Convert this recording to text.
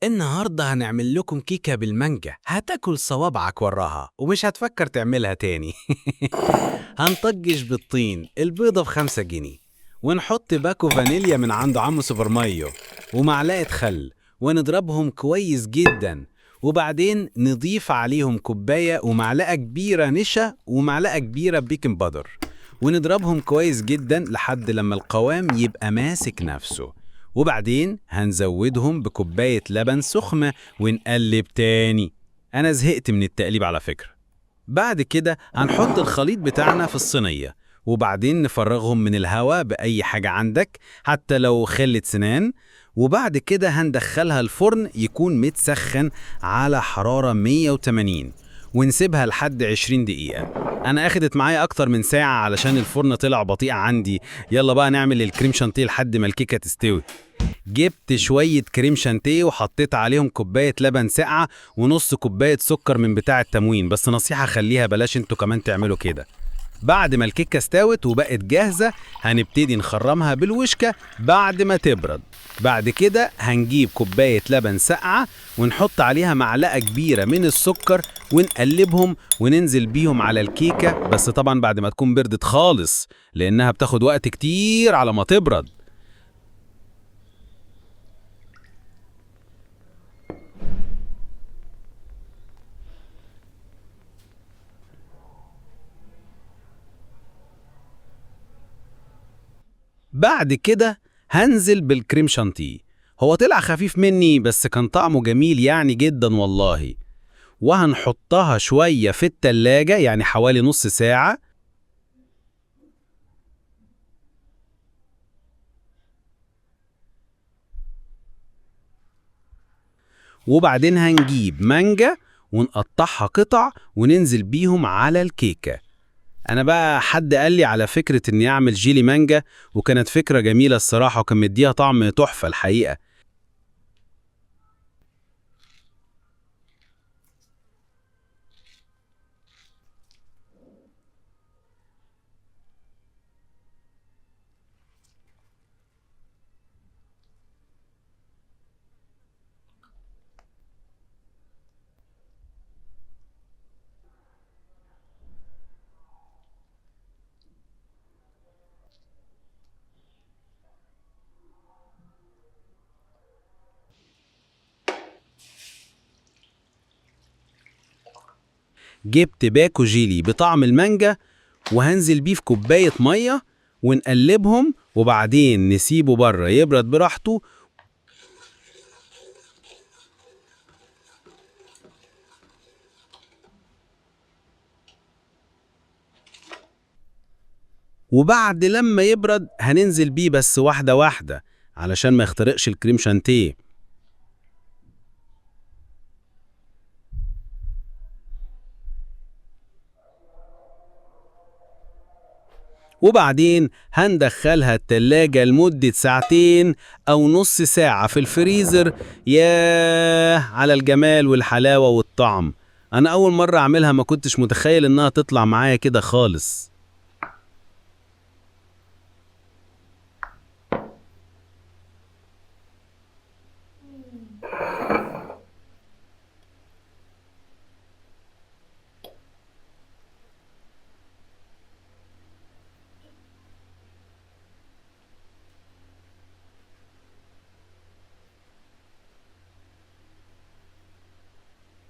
النهاردة هنعمل لكم كيكة بالمانجا هتاكل صوابعك وراها ومش هتفكر تعملها تاني. هنطجش بالطين البيضة ب5 جنيه، ونحط باكو فانيليا من عند عم سوبر مايو ومعلقة خل، ونضربهم كويس جدا، وبعدين نضيف عليهم كوباية ومعلقة كبيرة نشا ومعلقة كبيرة بيكنج بادر، ونضربهم كويس جدا لحد لما القوام يبقى ماسك نفسه، وبعدين هنزودهم بكوباية لبن سخنة ونقلب تاني. أنا زهقت من التقليب على فكرة. بعد كده هنحط الخليط بتاعنا في الصينية، وبعدين نفرغهم من الهواء بأي حاجة عندك حتى لو خلة سنان، وبعد كده هندخلها الفرن يكون متسخن على حرارة 180 ونسيبها لحد 20 دقيقة. أنا أخدت معايا أكتر من ساعة علشان الفرن طلع بطيء عندي. يلا بقى نعمل الكريم شانتيه لحد ما الكيكة تستوي. جبت شوية كريم شانتيه وحطيت عليهم كوباية لبن ساقعة ونص كوباية سكر من بتاع التموين، بس نصيحة خليها بلاش انتوا كمان تعملوا كده. بعد ما الكيكة استوت وبقت جاهزة هنبتدي نخرمها بالوشكة بعد ما تبرد. بعد كده هنجيب كوباية لبن ساقعة ونحط عليها معلقة كبيرة من السكر ونقلبهم وننزل بيهم على الكيكة، بس طبعا بعد ما تكون بردت خالص لأنها بتاخد وقت كتير على ما تبرد. بعد كده هنزل بالكريم شانتيه. هو طلع خفيف مني بس كان طعمه جميل يعني جدا والله. وهنحطها شوية في التلاجة يعني حوالي نص ساعة. وبعدين هنجيب مانجا ونقطعها قطع وننزل بيهم على الكيكة. أنا بقى حد قال لي على فكرة إني أعمل جيلي مانجا، وكانت فكرة جميلة الصراحة وكان مديها طعم تحفة الحقيقة. جبت باكو جيلي بطعم المانجا وهنزل بيه في كوباية مية ونقلبهم، وبعدين نسيبه بره يبرد براحته. وبعد لما يبرد هننزل بيه بس واحدة واحدة علشان ما يخترقش الكريم شانتيه. وبعدين هندخلها التلاجة لمدة ساعتين أو نص ساعة في الفريزر. ياه على الجمال والحلاوة والطعم. أنا أول مرة أعملها ما كنتش متخيل إنها تطلع معايا كده خالص.